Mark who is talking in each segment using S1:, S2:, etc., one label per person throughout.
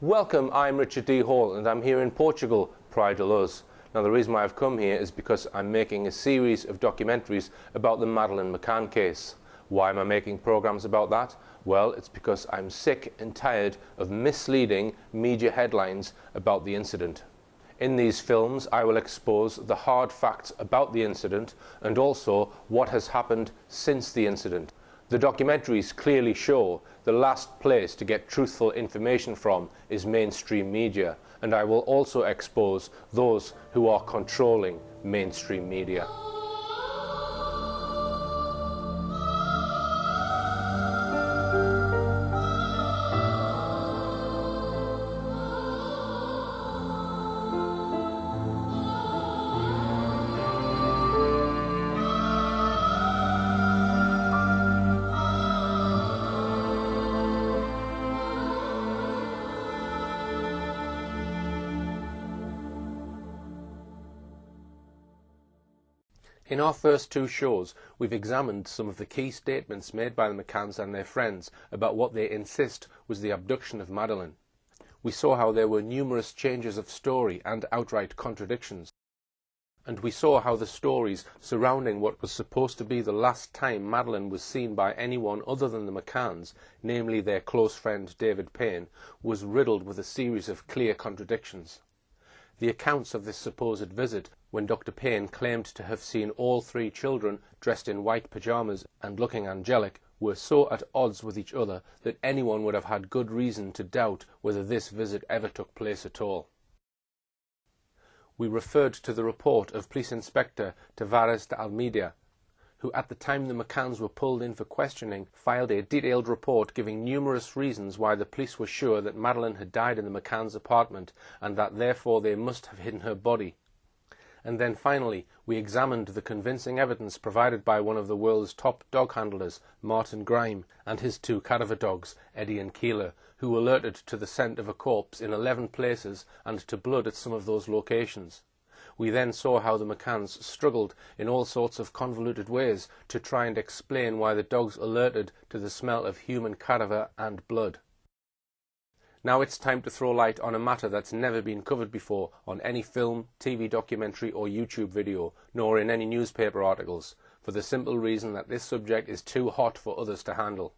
S1: Welcome, I'm Richard D. Hall and I'm here in Portugal, Praia Da Luz. Now the reason why I've come here is because I'm making a series of documentaries about the Madeleine McCann case. Why am I making programs about that? Well, it's because I'm sick and tired of misleading media headlines about the incident. In these films I will expose the hard facts about the incident and also what has happened since the incident. The documentaries clearly show the last place to get truthful information from is mainstream media, and I will also expose those who are controlling mainstream media. In our first two shows, we've examined some of the key statements made by the McCanns and their friends about what they insist was the abduction of Madeleine. We saw how there were numerous changes of story and outright contradictions. And we saw how the stories surrounding what was supposed to be the last time Madeleine was seen by anyone other than the McCanns, namely their close friend David Payne, was riddled with a series of clear contradictions. The accounts of this supposed visit, when Dr. Payne claimed to have seen all three children dressed in white pyjamas and looking angelic, were so at odds with each other that anyone would have had good reason to doubt whether this visit ever took place at all. We referred to the report of Police Inspector Tavares de Almeida, who at the time the McCanns were pulled in for questioning filed a detailed report giving numerous reasons why the police were sure that Madeleine had died in the McCanns' apartment and that therefore they must have hidden her body. And then finally we examined the convincing evidence provided by one of the world's top dog handlers, Martin Grime, and his two cadaver dogs, Eddie and Keeler, who alerted to the scent of a corpse in 11 places and to blood at some of those locations. We then saw how the McCanns struggled in all sorts of convoluted ways to try and explain why the dogs alerted to the smell of human cadaver and blood. Now it's time to throw light on a matter that's never been covered before on any film, TV documentary or YouTube video, nor in any newspaper articles, for the simple reason that this subject is too hot for others to handle.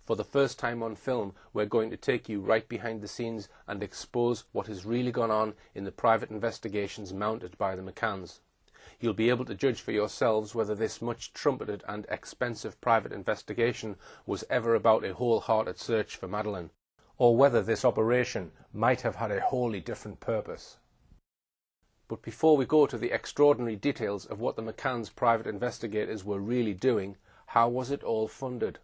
S1: For the first time on film, we're going to take you right behind the scenes and expose what has really gone on in the private investigations mounted by the McCanns. You'll be able to judge for yourselves whether this much trumpeted and expensive private investigation was ever about a wholehearted search for Madeleine, or whether this operation might have had a wholly different purpose. But before we go to the extraordinary details of what the McCanns' private investigators were really doing, how was it all funded?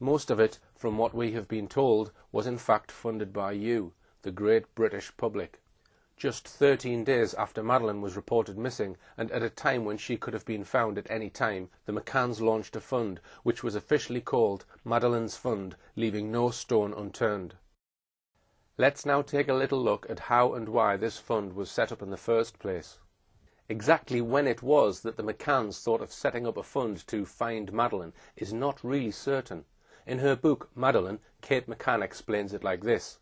S1: Most of it, from what we have been told, was in fact funded by you, the great British public. Just 13 days after Madeleine was reported missing, and at a time when she could have been found at any time, the McCanns launched a fund, which was officially called Madeleine's Fund, leaving no stone unturned. Let's now take a little look at how and why this fund was set up in the first place. Exactly when it was that the McCanns thought of setting up a fund to find Madeleine is not really certain. In her book, Madeleine, Kate McCann explains it like this.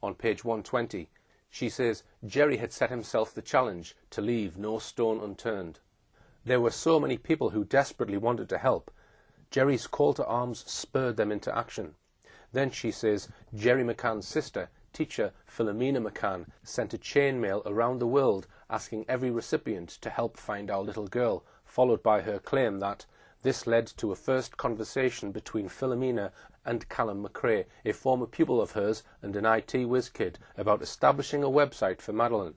S1: On page 120, she says, Jerry had set himself the challenge to leave no stone unturned. There were so many people who desperately wanted to help. Jerry's call to arms spurred them into action. Then she says, Jerry McCann's sister, teacher Philomena McCann, sent a chain mail around the world asking every recipient to help find our little girl, followed by her claim that this led to a first conversation between Philomena and Callum McRae, a former pupil of hers and an IT whiz kid, about establishing a website for Madeleine.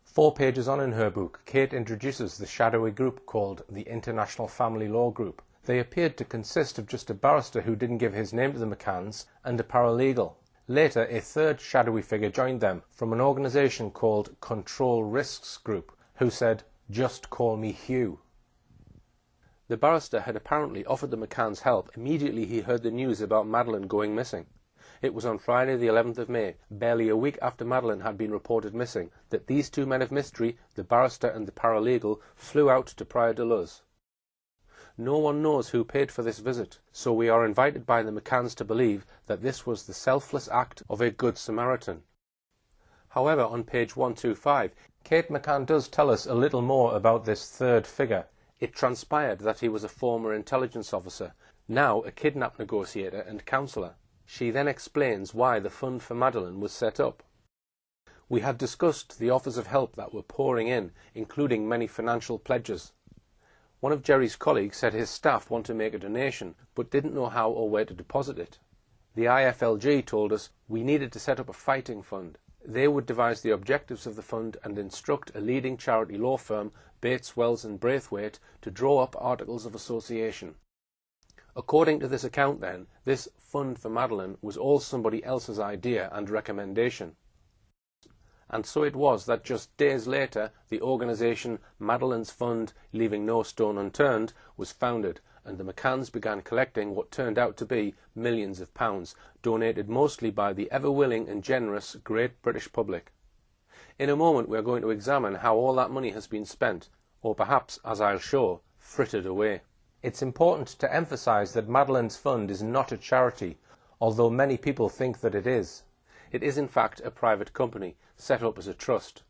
S1: 4 pages on in her book, Kate introduces the shadowy group called the International Family Law Group. They appeared to consist of just a barrister who didn't give his name to the McCanns and a paralegal. Later, a third shadowy figure joined them from an organisation called Control Risks Group, who said, "Just call me Hugh." The barrister had apparently offered the McCanns help immediately he heard the news about Madeleine going missing. It was on Friday the 11th of May, barely a week after Madeleine had been reported missing, that these two men of mystery, the barrister and the paralegal, flew out to Praia Da Luz. No one knows who paid for this visit, so we are invited by the McCanns to believe that this was the selfless act of a good Samaritan. However, on page 125, Kate McCann does tell us a little more about this third figure. It transpired that he was a former intelligence officer, now a kidnap negotiator and counsellor. She then explains why the fund for Madeleine was set up. We had discussed the offers of help that were pouring in, including many financial pledges. One of Jerry's colleagues said his staff want to make a donation, but didn't know how or where to deposit it. The IFLG told us we needed to set up a fighting fund. They would devise the objectives of the fund and instruct a leading charity law firm, Bates, Wells and Braithwaite, to draw up articles of association. According to this account then, this fund for Madeleine was all somebody else's idea and recommendation. And so it was that just days later the organisation Madeleine's Fund, Leaving No Stone Unturned, was founded, and the McCanns began collecting what turned out to be millions of pounds, donated mostly by the ever-willing and generous great British public. In a moment we are going to examine how all that money has been spent, or perhaps, as I'll show, frittered away. It's important to emphasise that Madeleine's Fund is not a charity, although many people think that it is. It is in fact a private company, set up as a trust.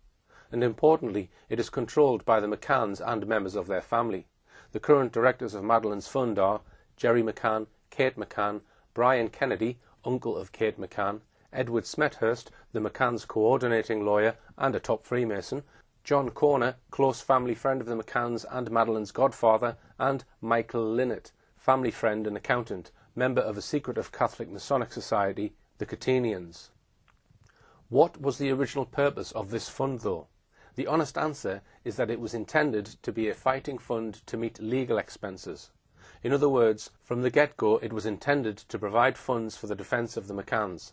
S1: And importantly, it is controlled by the McCanns and members of their family. The current directors of Madeleine's Fund are Jerry McCann, Kate McCann, Brian Kennedy, uncle of Kate McCann, Edward Smethurst, the McCanns' coordinating lawyer and a top Freemason, John Corner, close family friend of the McCanns and Madeleine's godfather, and Michael Linnett, family friend and accountant, member of a secretive Catholic Masonic society, the Catenians. What was the original purpose of this fund, though? The honest answer is that it was intended to be a fighting fund to meet legal expenses. In other words, from the get-go it was intended to provide funds for the defence of the McCanns.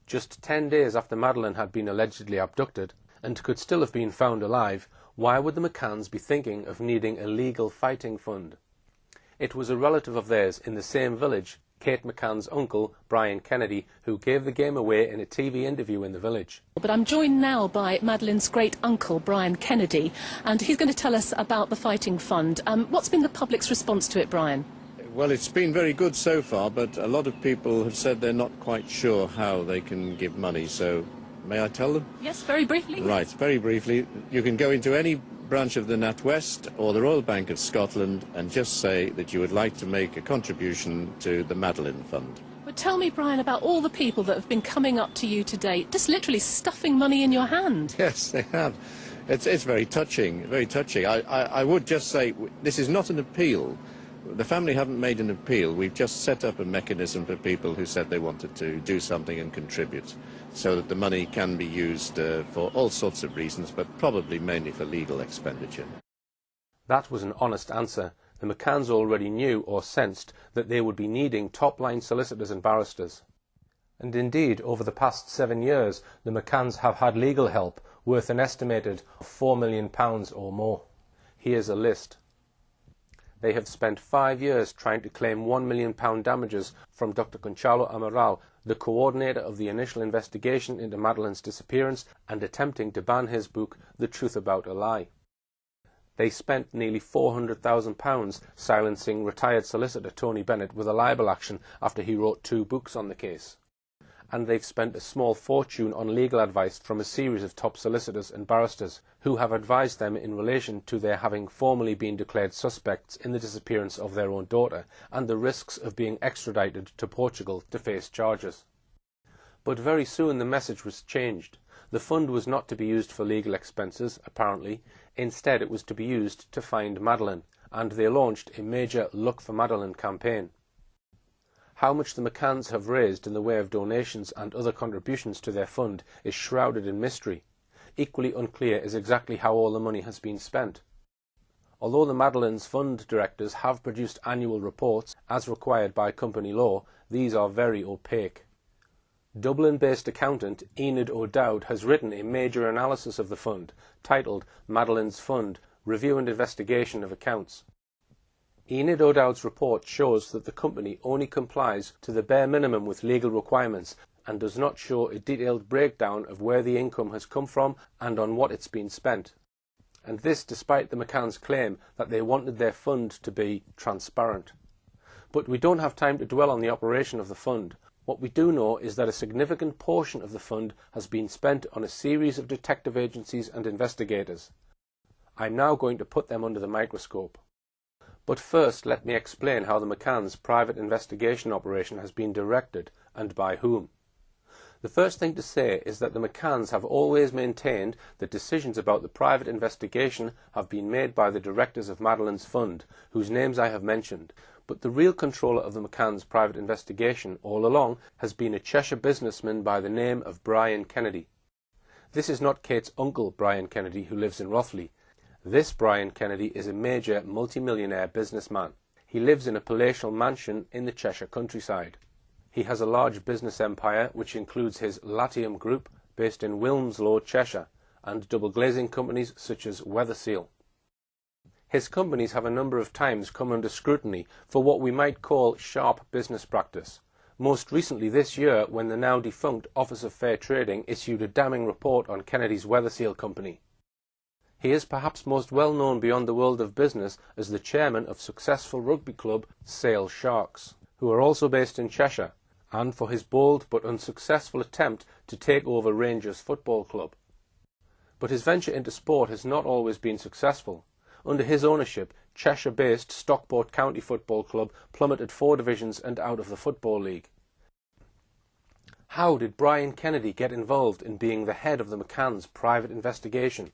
S1: Just 10 days after Madeleine had been allegedly abducted, and could still have been found alive, why would the McCanns be thinking of needing a legal fighting fund? It was a relative of theirs in the same village, Kate McCann's uncle, Brian Kennedy, who gave the game away in a TV interview in the village.
S2: But I'm joined now by Madeleine's great-uncle, Brian Kennedy, and he's going to tell us about the Fighting Fund. What's been the public's response to it, Brian?
S3: Well, it's been very good so far, but a lot of people have said they're not quite sure how they can give money, so may I tell them?
S2: Yes, very briefly.
S3: Right, very briefly. You can go into any branch of the NatWest or the Royal Bank of Scotland and just say that you would like to make a contribution to the Madeleine Fund.
S2: But tell me, Brian, about all the people that have been coming up to you today, just literally stuffing money in your hand.
S3: Yes, they have. It's very touching, very touching. I would just say this is not an appeal. The family haven't made an appeal. We've just set up a mechanism for people who said they wanted to do something and contribute, so that the money can be used for all sorts of reasons, but probably mainly for legal expenditure.
S1: That was an honest answer. The McCanns already knew or sensed that they would be needing top-line solicitors and barristers. And indeed, over the past 7 years, the McCanns have had legal help worth an estimated £4 million or more. Here's a list. They have spent 5 years trying to claim £1 million damages from Dr. Conchalo Amaral, the coordinator of the initial investigation into Madeleine's disappearance, and attempting to ban his book, The Truth About a Lie. They spent nearly £400,000 silencing retired solicitor Tony Bennett with a libel action after he wrote 2 books on the case. And they've spent a small fortune on legal advice from a series of top solicitors and barristers who have advised them in relation to their having formally been declared suspects in the disappearance of their own daughter and the risks of being extradited to Portugal to face charges. But very soon the message was changed. The fund was not to be used for legal expenses, apparently. Instead, it was to be used to find Madeleine, and they launched a major Look for Madeleine campaign. How much the McCanns have raised in the way of donations and other contributions to their fund is shrouded in mystery. Equally unclear is exactly how all the money has been spent. Although the Madeleine's Fund directors have produced annual reports, as required by company law, these are very opaque. Dublin-based accountant Enid O'Dowd has written a major analysis of the fund, titled Madeleine's Fund, Review and Investigation of Accounts. Enid O'Dowd's report shows that the company only complies to the bare minimum with legal requirements and does not show a detailed breakdown of where the income has come from and on what it's been spent. and this despite the McCanns' claim that they wanted their fund to be transparent. But we don't have time to dwell on the operation of the fund. What we do know is that a significant portion of the fund has been spent on a series of detective agencies and investigators. I'm now going to put them under the microscope. But first, let me explain how the McCanns' private investigation operation has been directed, and by whom. The first thing to say is that the McCanns have always maintained that decisions about the private investigation have been made by the directors of Madeleine's fund, whose names I have mentioned. But the real controller of the McCanns' private investigation all along has been a Cheshire businessman by the name of Brian Kennedy. This is not Kate's uncle, Brian Kennedy, who lives in Rothley. This Brian Kennedy is a major multimillionaire businessman. He lives in a palatial mansion in the Cheshire countryside. He has a large business empire which includes his Latium Group, based in Wilmslow, Cheshire, and double glazing companies such as Weatherseal. His companies have a number of times come under scrutiny for what we might call sharp business practice. Most recently this year, when the now defunct Office of Fair Trading issued a damning report on Kennedy's Weatherseal company. He is perhaps most well known beyond the world of business as the chairman of successful rugby club Sale Sharks, who are also based in Cheshire, and for his bold but unsuccessful attempt to take over Rangers Football Club. But his venture into sport has not always been successful. Under his ownership, Cheshire-based Stockport County Football Club plummeted 4 divisions and out of the Football League. How did Brian Kennedy get involved in being the head of the McCanns' private investigation?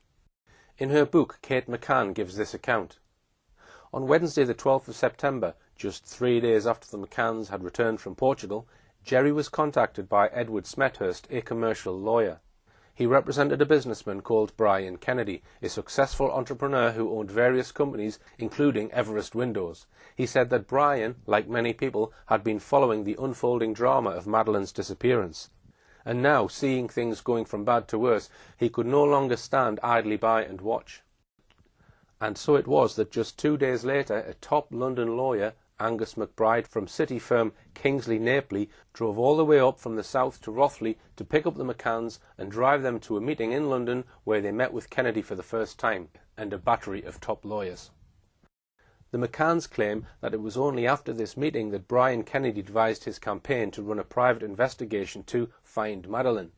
S1: In her book, Kate McCann gives this account. On Wednesday the 12th of September, just 3 days after the McCanns had returned from Portugal, Jerry was contacted by Edward Smethurst, a commercial lawyer. He represented a businessman called Brian Kennedy, a successful entrepreneur who owned various companies, including Everest Windows. He said that Brian, like many people, had been following the unfolding drama of Madeleine's disappearance. And now, seeing things going from bad to worse, he could no longer stand idly by and watch. And so it was that just 2 days later, a top London lawyer, Angus McBride from city firm Kingsley Napley, drove all the way up from the south to Rothley to pick up the McCanns and drive them to a meeting in London where they met with Kennedy for the first time, and a battery of top lawyers. The McCanns claim that it was only after this meeting that Brian Kennedy devised his campaign to run a private investigation to find Madeleine.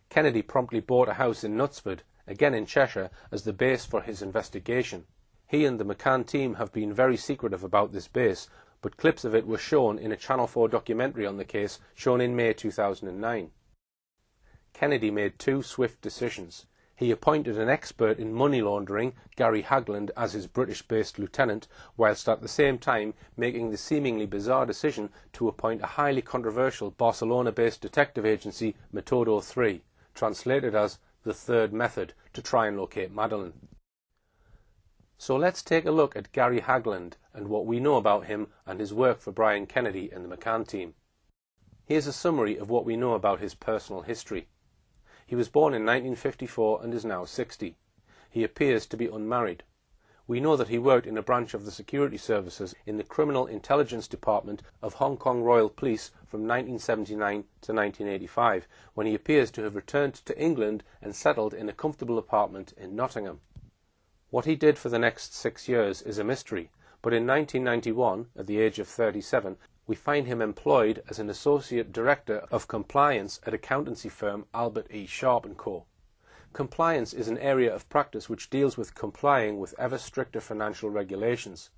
S1: Kennedy promptly bought a house in Knutsford, again in Cheshire, as the base for his investigation. He and the McCann team have been very secretive about this base, but clips of it were shown in a Channel 4 documentary on the case, shown in May 2009. Kennedy made 2 swift decisions. He appointed an expert in money laundering, Gary Hagland, as his British-based lieutenant, whilst at the same time making the seemingly bizarre decision to appoint a highly controversial Barcelona-based detective agency, Metodo 3, translated as the Third Method, to try and locate Madeleine. So let's take a look at Gary Hagland and what we know about him and his work for Brian Kennedy and the McCann team. Here's a summary of what we know about his personal history. He was born in 1954 and is now 60. He appears to be unmarried. We know that he worked in a branch of the security services in the Criminal Intelligence Department of Hong Kong Royal Police from 1979 to 1985, when he appears to have returned to England and settled in a comfortable apartment in Nottingham. What he did for the next 6 years is a mystery, but in 1991, at the age of 37, we find him employed as an Associate Director of Compliance at accountancy firm Albert E. Sharp & Co. Compliance is an area of practice which deals with complying with ever stricter financial regulations.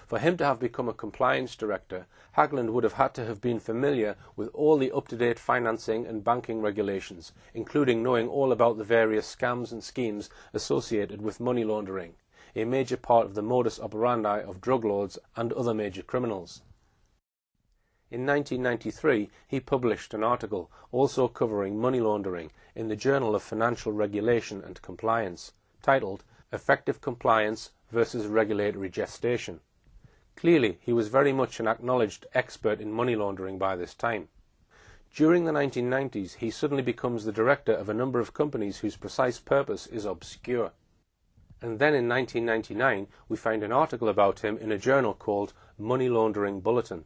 S1: For him to have become a compliance director, Hagland would have had to have been familiar with all the up-to-date financing and banking regulations, including knowing all about the various scams and schemes associated with money laundering, a major part of the modus operandi of drug lords and other major criminals. In 1993, he published an article, also covering money laundering, in the Journal of Financial Regulation and Compliance, titled Effective Compliance versus Regulatory Gestation. Clearly, he was very much an acknowledged expert in money laundering by this time. During the 1990s, he suddenly becomes the director of a number of companies whose precise purpose is obscure. And then in 1999, we find an article about him in a journal called Money Laundering Bulletin.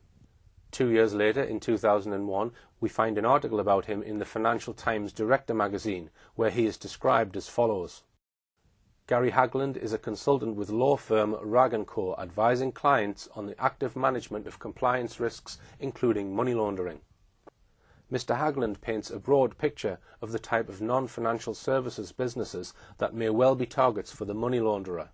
S1: 2 years later, in 2001, we find an article about him in the Financial Times Director magazine, where he is described as follows. Gary Hagland is a consultant with law firm Rag & Co, advising clients on the active management of compliance risks, including money laundering. Mr. Hagland paints a broad picture of the type of non-financial services businesses that may well be targets for the money launderer.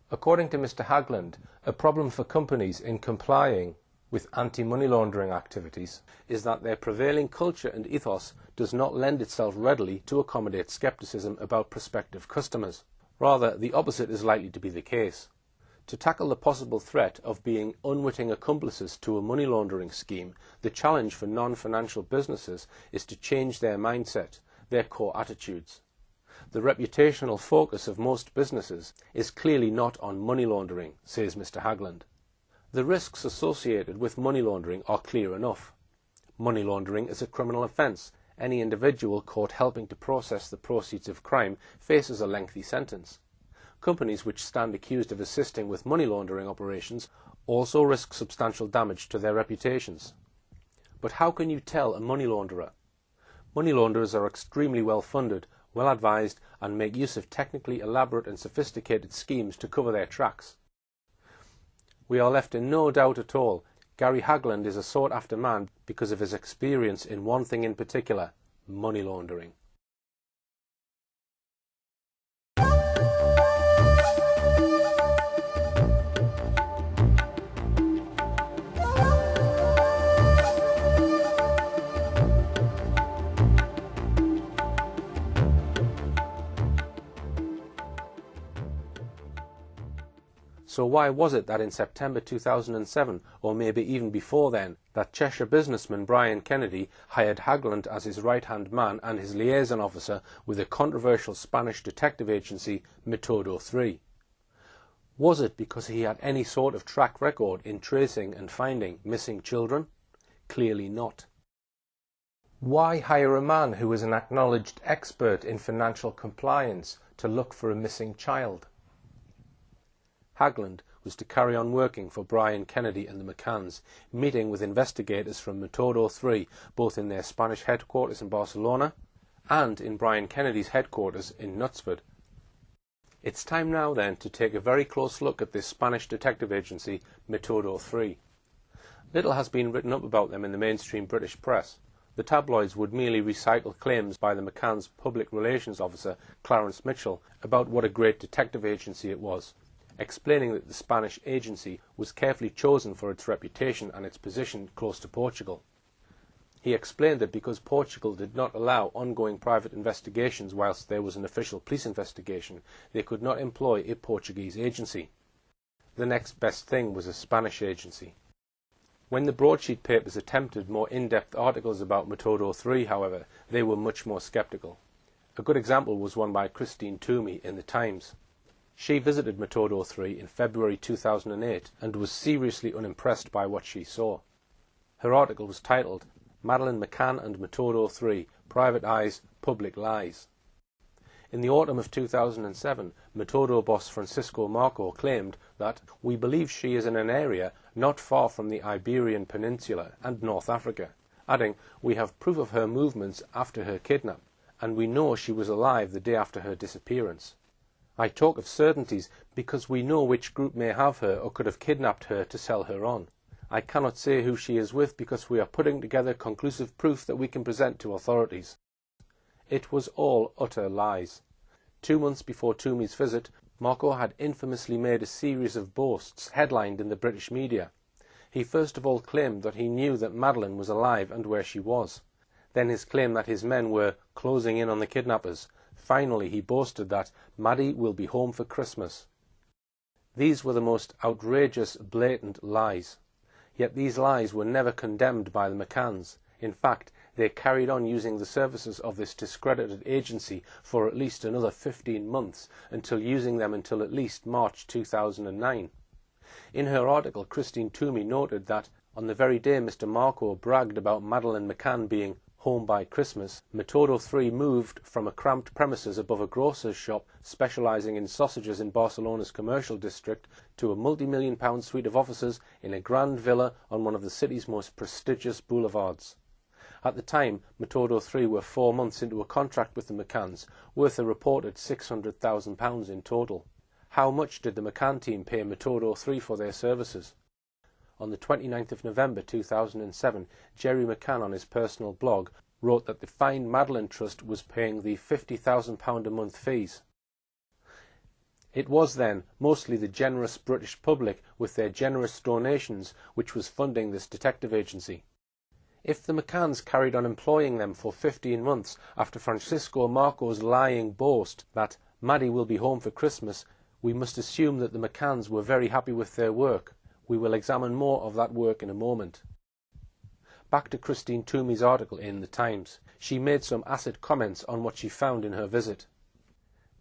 S1: According to Mr. Hagland, a problem for companies in complying with anti-money laundering activities is that their prevailing culture and ethos does not lend itself readily to accommodate skepticism about prospective customers. Rather, the opposite is likely to be the case. To tackle the possible threat of being unwitting accomplices to a money laundering scheme, the challenge for non-financial businesses is to change their mindset, their core attitudes. The reputational focus of most businesses is clearly not on money laundering, says Mr. Hagland. The risks associated with money laundering are clear enough. Money laundering is a criminal offence. Any individual caught helping to process the proceeds of crime faces a lengthy sentence. Companies which stand accused of assisting with money laundering operations also risk substantial damage to their reputations. But how can you tell a money launderer? Money launderers are extremely well funded, well advised, and make use of technically elaborate and sophisticated schemes to cover their tracks. We are left in no doubt at all. Gary Hagland is a sought-after man because of his experience in one thing in particular: money laundering. So why was it that in September 2007, or maybe even before then, that Cheshire businessman Brian Kennedy hired Hagland as his right-hand man and his liaison officer with the controversial Spanish detective agency Metodo 3? Was it because he had any sort of track record in tracing and finding missing children? Clearly not. Why hire a man who is an acknowledged expert in financial compliance to look for a missing child? Hagland was to carry on working for Brian Kennedy and the McCanns, meeting with investigators from Metodo 3, both in their Spanish headquarters in Barcelona and in Brian Kennedy's headquarters in Knutsford. It's time now then to take a very close look at this Spanish detective agency, Metodo 3. Little has been written up about them in the mainstream British press. The tabloids would merely recycle claims by the McCanns' public relations officer, Clarence Mitchell, about what a great detective agency it was, explaining that the Spanish agency was carefully chosen for its reputation and its position close to Portugal. He explained that because Portugal did not allow ongoing private investigations whilst there was an official police investigation, they could not employ a Portuguese agency. The next best thing was a Spanish agency. When the broadsheet papers attempted more in-depth articles about Metodo 3, however, they were much more sceptical. A good example was one by Christine Toomey in the Times. She visited Metodo 3 in February 2008 and was seriously unimpressed by what she saw. Her article was titled, "Madeleine McCann and Metodo 3, Private Eyes, Public Lies." In the autumn of 2007, Metodo boss Francisco Marco claimed that "we believe she is in an area not far from the Iberian Peninsula and North Africa," adding, "we have proof of her movements after her kidnap, and we know she was alive the day after her disappearance. I talk of certainties because we know which group may have her or could have kidnapped her to sell her on. I cannot say who she is with because we are putting together conclusive proof that we can present to authorities." It was all utter lies. 2 months before Toomey's visit, Marco had infamously made a series of boasts headlined in the British media. He first of all claimed that he knew that Madeleine was alive and where she was. Then his claim that his men were closing in on the kidnappers. Finally, he boasted that Maddie will be home for Christmas. These were the most outrageous, blatant lies. Yet these lies were never condemned by the McCanns. In fact, they carried on using the services of this discredited agency for at least another 15 months, using them until at least March 2009. In her article, Christine Toomey noted that on the very day Mr. Marco bragged about Madeleine McCann being home by Christmas, Metodo 3 moved from a cramped premises above a grocer's shop specialising in sausages in Barcelona's commercial district to a multi-million-pound suite of offices in a grand villa on one of the city's most prestigious boulevards. At the time, Metodo 3 were 4 months into a contract with the McCanns, worth a reported £600,000 in total. How much did the McCann team pay Metodo 3 for their services? On the 29th of November 2007, Jerry McCann on his personal blog wrote that the Find Madeleine Trust was paying the £50,000 a month fees. It was then mostly the generous British public with their generous donations which was funding this detective agency. If the McCanns carried on employing them for 15 months after Francisco Marco's lying boast that Maddie will be home for Christmas, we must assume that the McCanns were very happy with their work. We will examine more of that work in a moment. Back to Christine Toomey's article in The Times. She made some acid comments on what she found in her visit.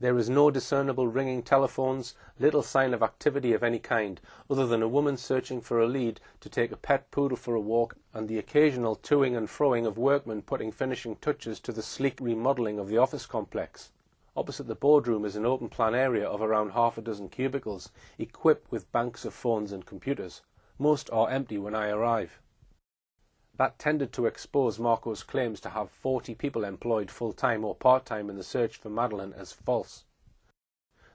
S1: There is no discernible ringing telephones, little sign of activity of any kind, other than a woman searching for a lead to take a pet poodle for a walk, and the occasional toing and froing of workmen putting finishing touches to the sleek remodelling of the office complex. Opposite the boardroom is an open-plan area of around half a dozen cubicles, equipped with banks of phones and computers. Most are empty when I arrive. That tended to expose Marco's claims to have 40 people employed full-time or part-time in the search for Madeleine as false.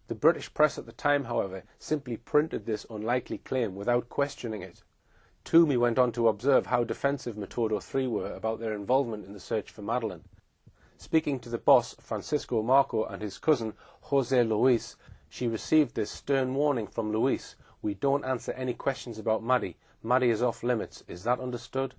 S1: The British press at the time, however, simply printed this unlikely claim without questioning it. Toomey went on to observe how defensive Metodo 3 were about their involvement in the search for Madeleine. Speaking to the boss, Francisco Marco, and his cousin, José Luis, she received this stern warning from Luis: "We don't answer any questions about Maddie. Maddie is off limits. Is that understood?"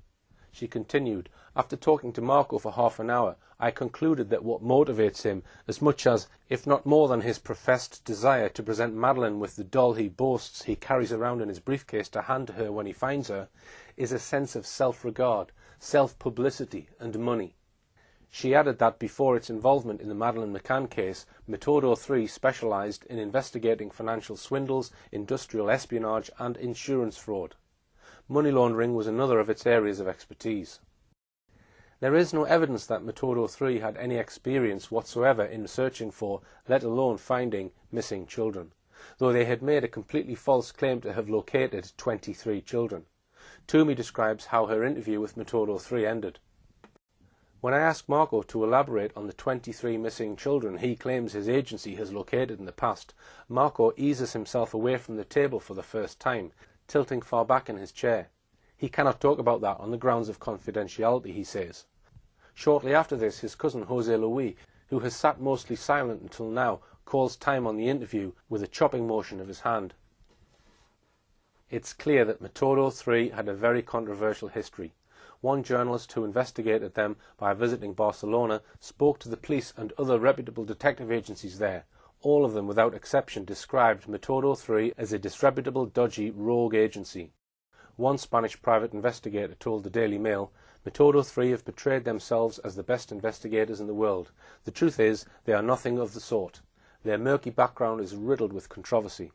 S1: She continued, "After talking to Marco for half an hour, I concluded that what motivates him, as much as, if not more than his professed desire to present Madeleine with the doll he boasts he carries around in his briefcase to hand to her when he finds her, is a sense of self-regard, self-publicity and money." She added that before its involvement in the Madeleine McCann case, Metodo 3 specialised in investigating financial swindles, industrial espionage and insurance fraud. Money laundering was another of its areas of expertise. There is no evidence that Metodo 3 had any experience whatsoever in searching for, let alone finding, missing children, though they had made a completely false claim to have located 23 children. Toomey describes how her interview with Metodo 3 ended. When I ask Marco to elaborate on the 23 missing children he claims his agency has located in the past, Marco eases himself away from the table for the first time, tilting far back in his chair. He cannot talk about that on the grounds of confidentiality, he says. Shortly after this, his cousin José Luis, who has sat mostly silent until now, calls time on the interview with a chopping motion of his hand. It's clear that Metodo 3 had a very controversial history. One journalist who investigated them by visiting Barcelona spoke to the police and other reputable detective agencies there. All of them, without exception, described Metodo 3 as a disreputable, dodgy, rogue agency. One Spanish private investigator told the Daily Mail, "Metodo 3 have portrayed themselves as the best investigators in the world. The truth is, they are nothing of the sort. Their murky background is riddled with controversy."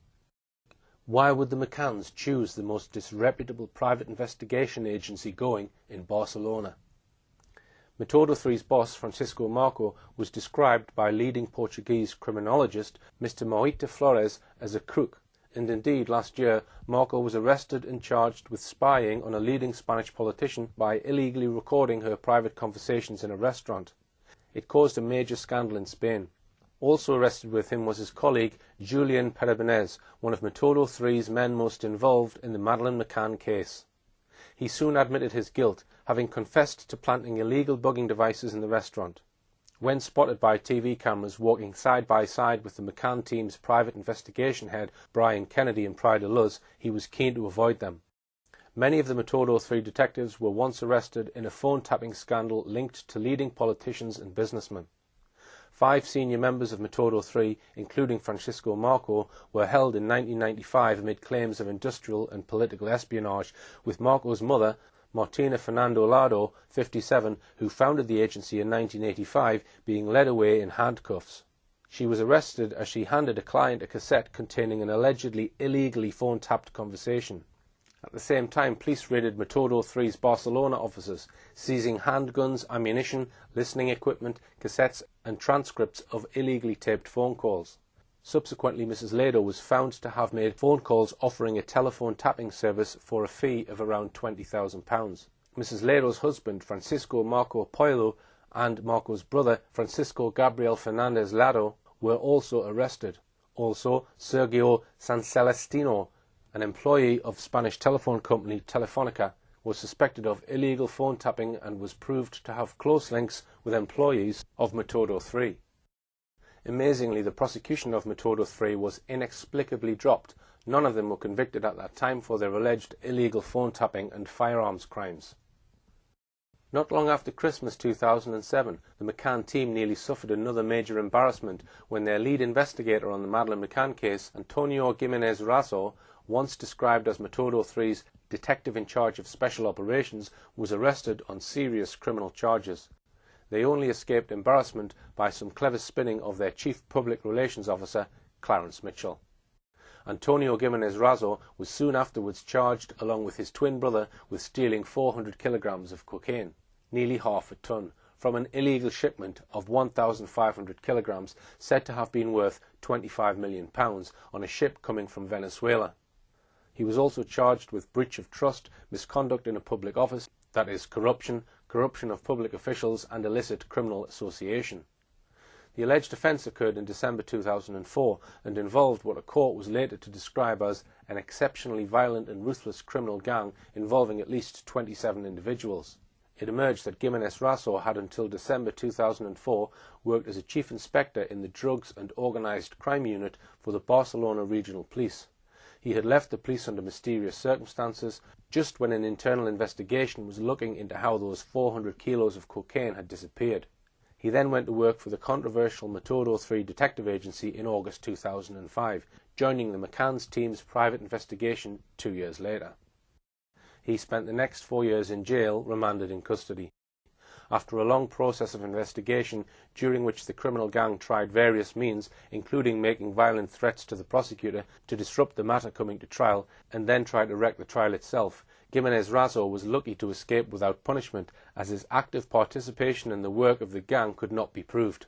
S1: Why would the McCanns choose the most disreputable private investigation agency going in Barcelona? Metodo 3's boss, Francisco Marco, was described by leading Portuguese criminologist Mr. Moita Flores as a crook, and indeed last year Marco was arrested and charged with spying on a leading Spanish politician by illegally recording her private conversations in a restaurant. It caused a major scandal in Spain. Also arrested with him was his colleague Julian Peribinez, one of Metodo 3's men most involved in the Madeleine McCann case. He soon admitted his guilt, having confessed to planting illegal bugging devices in the restaurant. When spotted by TV cameras walking side by side with the McCann team's private investigation head Brian Kennedy in Praia Da Luz, he was keen to avoid them. Many of the Metodo 3 detectives were once arrested in a phone-tapping scandal linked to leading politicians and businessmen. 5 senior members of Metodo 3, including Francisco Marco, were held in 1995 amid claims of industrial and political espionage, with Marco's mother, Martina Fernando Lado, 57, who founded the agency in 1985, being led away in handcuffs. She was arrested as she handed a client a cassette containing an allegedly illegally phone-tapped conversation. At the same time, police raided Metodo 3's Barcelona offices, seizing handguns, ammunition, listening equipment, cassettes and transcripts of illegally taped phone calls. Subsequently, Mrs. Lado was found to have made phone calls offering a telephone tapping service for a fee of around £20,000. Mrs. Lero's husband, Francisco Marco Poilo, and Marco's brother, Francisco Gabriel Fernandez Lado, were also arrested. Also, Sergio San Celestino, an employee of Spanish telephone company Telefonica, was suspected of illegal phone tapping and was proved to have close links with employees of Metodo 3. Amazingly, the prosecution of Metodo 3 was inexplicably dropped. None of them were convicted at that time for their alleged illegal phone tapping and firearms crimes. Not long after Christmas 2007, the McCann team nearly suffered another major embarrassment when their lead investigator on the Madeleine McCann case, Antonio Gimenez Razo, once described as Metodo 3's detective in charge of special operations, was arrested on serious criminal charges. They only escaped embarrassment by some clever spinning of their chief public relations officer, Clarence Mitchell. Antonio Gimenez Razo was soon afterwards charged, along with his twin brother, with stealing 400 kilograms of cocaine, nearly half a ton, from an illegal shipment of 1,500 kilograms said to have been worth £25 million on a ship coming from Venezuela. He was also charged with breach of trust, misconduct in a public office, that is, corruption, corruption of public officials and illicit criminal association. The alleged offence occurred in December 2004 and involved what a court was later to describe as an exceptionally violent and ruthless criminal gang involving at least 27 individuals. It emerged that Gimenez Razo had until December 2004 worked as a chief inspector in the Drugs and Organised Crime Unit for the Barcelona Regional Police. He had left the police under mysterious circumstances just when an internal investigation was looking into how those 400 kilos of cocaine had disappeared. He then went to work for the controversial Metodo 3 detective agency in August 2005, joining the McCanns team's private investigation 2 years later. He spent the next 4 years in jail, remanded in custody. After a long process of investigation, during which the criminal gang tried various means, including making violent threats to the prosecutor to disrupt the matter coming to trial, and then try to wreck the trial itself, Gimenez Razo was lucky to escape without punishment, as his active participation in the work of the gang could not be proved.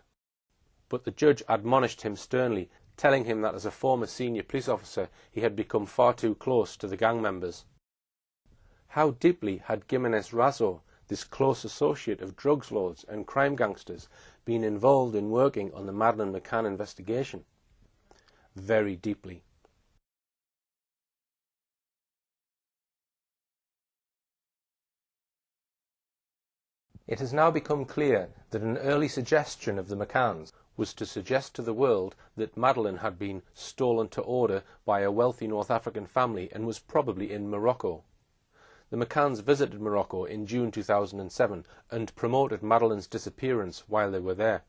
S1: But the judge admonished him sternly, telling him that as a former senior police officer he had become far too close to the gang members. How deeply had Gimenez Razo, this close associate of drugs lords and crime gangsters, been involved in working on the Madeleine McCann investigation? Very deeply. It has now become clear that an early suggestion of the McCanns was to suggest to the world that Madeleine had been stolen to order by a wealthy North African family and was probably in Morocco. The McCanns visited Morocco in June 2007 and promoted Madeleine's disappearance while they were there.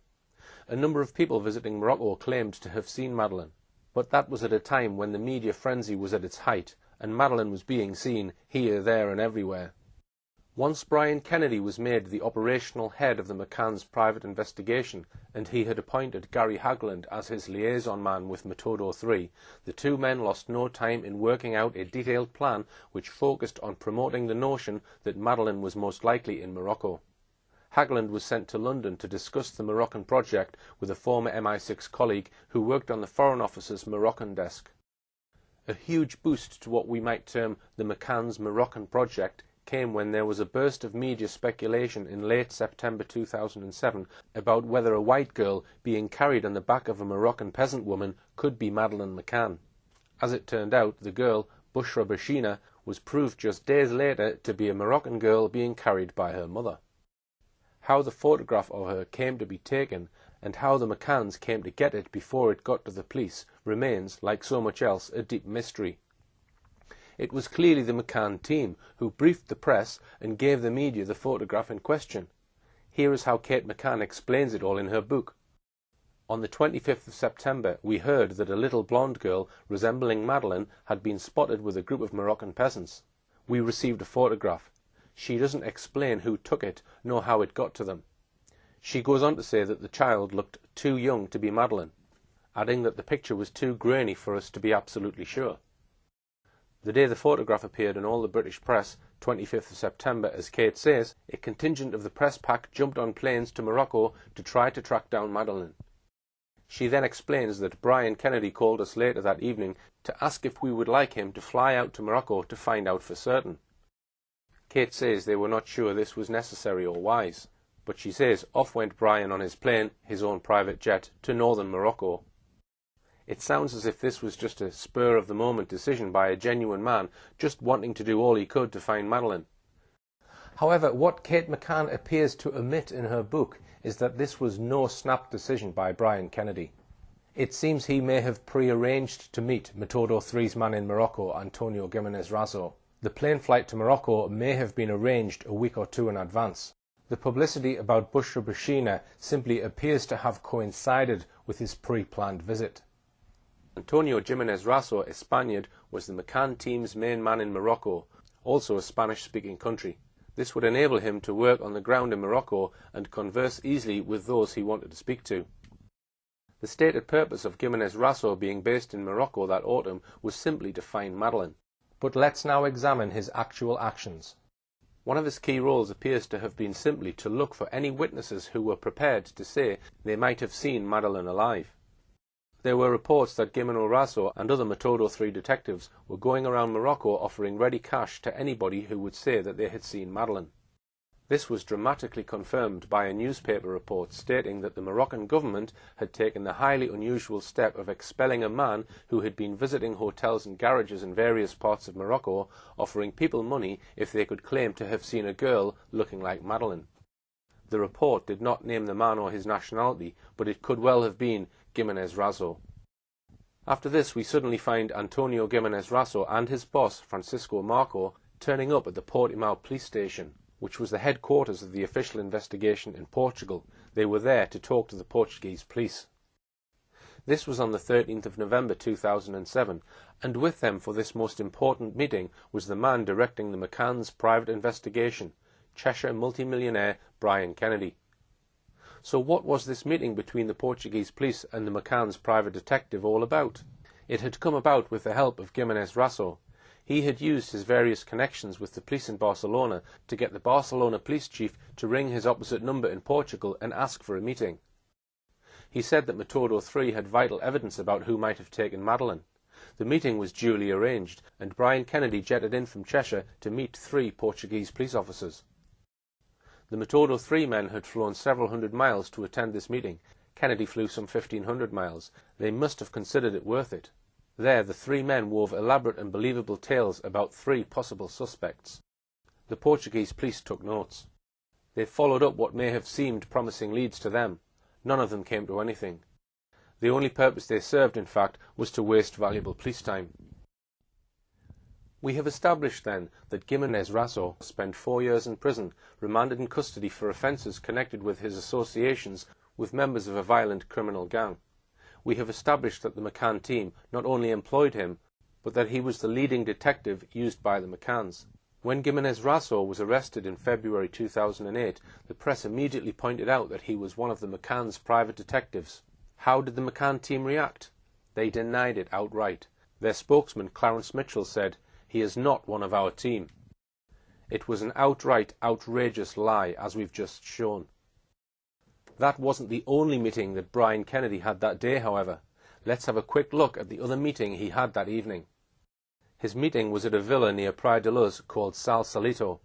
S1: A number of people visiting Morocco claimed to have seen Madeleine, but that was at a time when the media frenzy was at its height and Madeleine was being seen here, there and everywhere. Once Brian Kennedy was made the operational head of the McCanns' private investigation and he had appointed Gary Hagland as his liaison man with Metodo 3, the two men lost no time in working out a detailed plan which focused on promoting the notion that Madeleine was most likely in Morocco. Hagland was sent to London to discuss the Moroccan project with a former MI6 colleague who worked on the Foreign Office's Moroccan desk. A huge boost to what we might term the McCanns' Moroccan project came when there was a burst of media speculation in late September 2007 about whether a white girl being carried on the back of a Moroccan peasant woman could be Madeleine McCann. As it turned out, the girl, Bushra Bashina, was proved just days later to be a Moroccan girl being carried by her mother. How the photograph of her came to be taken and how the McCanns came to get it before it got to the police remains, like so much else, a deep mystery. It was clearly the McCann team who briefed the press and gave the media the photograph in question. Here is how Kate McCann explains it all in her book. On the 25th of September, we heard that a little blonde girl resembling Madeleine had been spotted with a group of Moroccan peasants. We received a photograph. She doesn't explain who took it, nor how it got to them. She goes on to say that the child looked too young to be Madeleine, adding that the picture was too grainy for us to be absolutely sure. The day the photograph appeared in all the British press, 25th of September, as Kate says, a contingent of the press pack jumped on planes to Morocco to try to track down Madeleine. She then explains that Brian Kennedy called us later that evening to ask if we would like him to fly out to Morocco to find out for certain. Kate says they were not sure this was necessary or wise, but she says off went Brian on his plane, his own private jet, to northern Morocco. It sounds as if this was just a spur-of-the-moment decision by a genuine man just wanting to do all he could to find Madeleine. However, what Kate McCann appears to omit in her book is that this was no snap decision by Brian Kennedy. It seems he may have pre-arranged to meet Metodo 3's man in Morocco, Antonio Gimenez Razo. The plane flight to Morocco may have been arranged a week or two in advance. The publicity about Bushra Bashina simply appears to have coincided with his pre-planned visit. Antonio Gimenez Razo, a Spaniard, was the McCann team's main man in Morocco, also a Spanish-speaking country. This would enable him to work on the ground in Morocco and converse easily with those he wanted to speak to. The stated purpose of Gimenez Razo being based in Morocco that autumn was simply to find Madeleine. But let's now examine his actual actions. One of his key roles appears to have been simply to look for any witnesses who were prepared to say they might have seen Madeleine alive. There were reports that Gimenez Razo and other Metodo 3 detectives were going around Morocco offering ready cash to anybody who would say that they had seen Madeleine. This was dramatically confirmed by a newspaper report stating that the Moroccan government had taken the highly unusual step of expelling a man who had been visiting hotels and garages in various parts of Morocco, offering people money if they could claim to have seen a girl looking like Madeleine. The report did not name the man or his nationality, but it could well have been Gimenez Razo. After this, we suddenly find Antonio Gimenez Razo and his boss, Francisco Marco, turning up at the Portimao police station, which was the headquarters of the official investigation in Portugal. They were there to talk to the Portuguese police. This was on the 13th of November 2007, and with them for this most important meeting was the man directing the McCanns' private investigation, Cheshire multimillionaire Brian Kennedy. So what was this meeting between the Portuguese police and the McCanns' private detective all about? It had come about with the help of Gimenez Razo. He had used his various connections with the police in Barcelona to get the Barcelona police chief to ring his opposite number in Portugal and ask for a meeting. He said that Metodo 3 had vital evidence about who might have taken Madeleine. The meeting was duly arranged, and Brian Kennedy jetted in from Cheshire to meet 3 Portuguese police officers. The Metodo 3 men had flown several hundred miles to attend this meeting. Kennedy flew some 1,500 miles. They must have considered it worth it. There, the 3 men wove elaborate and believable tales about 3 possible suspects. The Portuguese police took notes. They followed up what may have seemed promising leads to them. None of them came to anything. The only purpose they served, in fact, was to waste valuable police time. We have established, then, that Gimenez Razo spent 4 years in prison, remanded in custody for offences connected with his associations with members of a violent criminal gang. We have established that the McCann team not only employed him, but that he was the leading detective used by the McCanns. When Gimenez Razo was arrested in February 2008, the press immediately pointed out that he was one of the McCanns' private detectives. How did the McCann team react? They denied it outright. Their spokesman, Clarence Mitchell, said, "He is not one of our team." It was an outright, outrageous lie, as we've just shown. That wasn't the only meeting that Brian Kennedy had that day, however. Let's have a quick look at the other meeting he had that evening. His meeting was at a villa near Praia Da Luz called Sal Salito.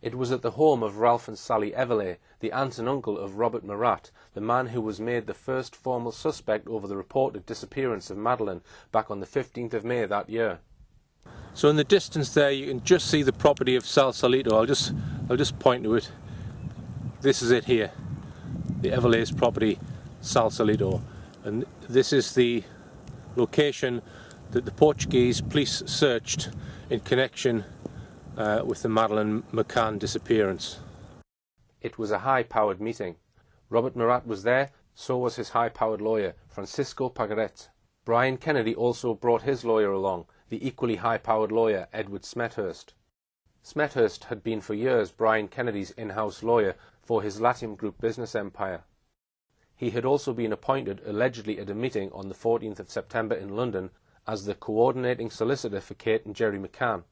S1: It was at the home of Ralph and Sally Everley, the aunt and uncle of Robert Murat, the man who was made the first formal suspect over the reported disappearance of Madeleine back on the 15th of May that year. So in the distance there you can just see the property of Sal Salito. I'll just point to it. This is it here. The Everley's property, Sal Salito. And this is the location that the Portuguese police searched in connection with the Madeleine McCann disappearance. It was a high-powered meeting. Robert Murat was there, so was his high-powered lawyer, Francisco Pagaret. Brian Kennedy also brought his lawyer along, the equally high-powered lawyer, Edward Smethurst. Smethurst had been for years Brian Kennedy's in-house lawyer for his Latium Group business empire. He had also been appointed, allegedly at a meeting on the 14th of September in London, as the coordinating solicitor for Kate and Jerry McCann.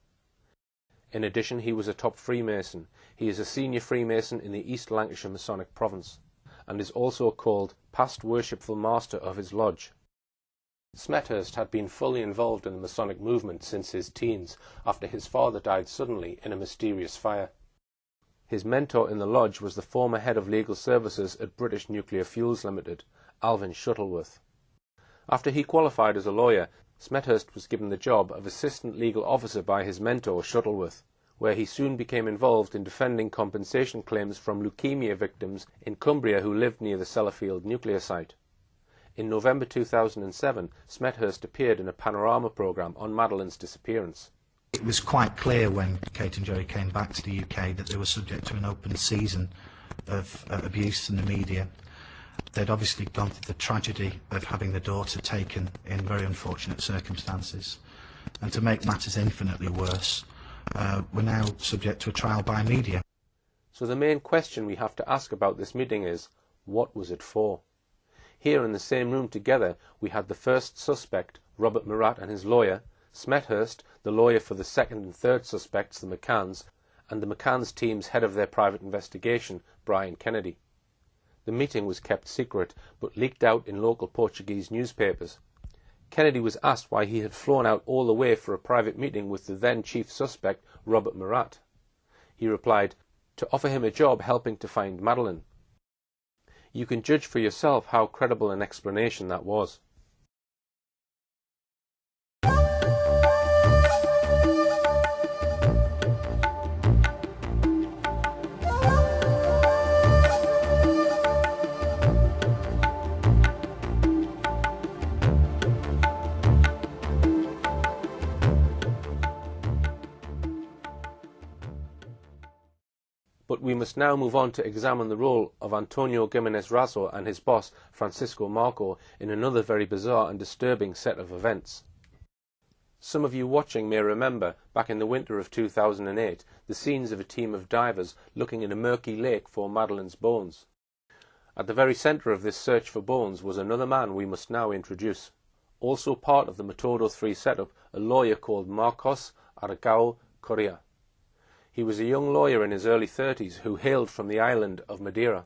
S1: In addition, he was a top Freemason. He is a senior Freemason in the East Lancashire Masonic Province, and is also called Past Worshipful Master of his lodge. Smethurst had been fully involved in the Masonic movement since his teens, after his father died suddenly in a mysterious fire. His mentor in the lodge was the former head of legal services at British Nuclear Fuels Limited, Alvin Shuttleworth. After he qualified as a lawyer, Smethurst was given the job of assistant legal officer by his mentor Shuttleworth, where he soon became involved in defending compensation claims from leukemia victims in Cumbria who lived near the Sellafield nuclear site. In November 2007, Smethurst appeared in a panorama programme on Madeleine's disappearance.
S4: It was quite clear when Kate and Jerry came back to the UK that they were subject to an open season of abuse in the media. They'd obviously gone through the tragedy of having their daughter taken in very unfortunate circumstances. And to make matters infinitely worse, we're now subject to a trial by media.
S1: So the main question we have to ask about this meeting is, what was it for? Here in the same room together we had the first suspect, Robert Murat, and his lawyer, Smethurst, the lawyer for the second and third suspects, the McCanns, and the McCanns team's head of their private investigation, Brian Kennedy. The meeting was kept secret, but leaked out in local Portuguese newspapers. Kennedy was asked why he had flown out all the way for a private meeting with the then chief suspect, Robert Murat. He replied, to offer him a job helping to find Madeleine. You can judge for yourself how credible an explanation that was. But we must now move on to examine the role of Antonio Gimenez Razo and his boss, Francisco Marco, in another very bizarre and disturbing set of events. Some of you watching may remember, back in the winter of 2008, the scenes of a team of divers looking in a murky lake for Madeleine's bones. At the very centre of this search for bones was another man we must now introduce. Also part of the Metodo 3 setup, a lawyer called Marcos Aragao Correa. He was a young lawyer in his early 30s who hailed from the island of Madeira.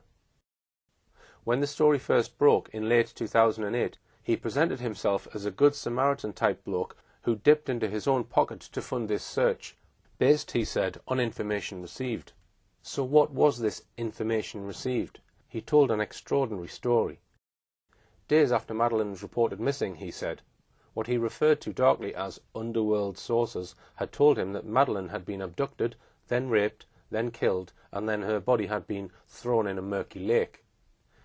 S1: When the story first broke in late 2008, he presented himself as a good Samaritan type bloke who dipped into his own pocket to fund this search, based, he said, on information received. So what was this information received? He told an extraordinary story. Days after Madeleine was reported missing, he said, what he referred to darkly as underworld sources had told him that Madeleine had been abducted, then raped, then killed, and then her body had been thrown in a murky lake.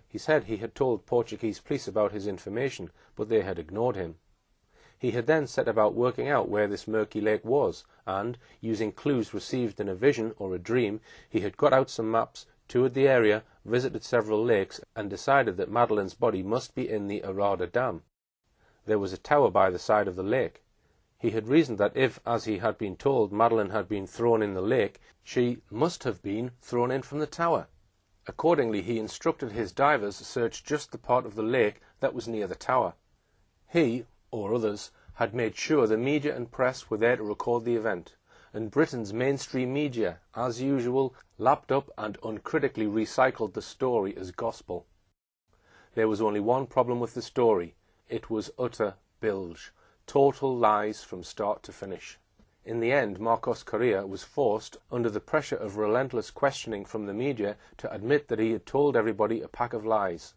S1: He said he had told Portuguese police about his information, but they had ignored him. He had then set about working out where this murky lake was, and, using clues received in a vision or a dream, he had got out some maps, toured the area, visited several lakes, and decided that Madeleine's body must be in the Arada Dam. There was a tower by the side of the lake. He had reasoned that if, as he had been told, Madeleine had been thrown in the lake, she must have been thrown in from the tower. Accordingly, he instructed his divers to search just the part of the lake that was near the tower. He, or others, had made sure the media and press were there to record the event, and Britain's mainstream media, as usual, lapped up and uncritically recycled the story as gospel. There was only one problem with the story. It was utter bilge. Total lies from start to finish. In the end, Marcos Correa was forced, under the pressure of relentless questioning from the media, to admit that he had told everybody a pack of lies.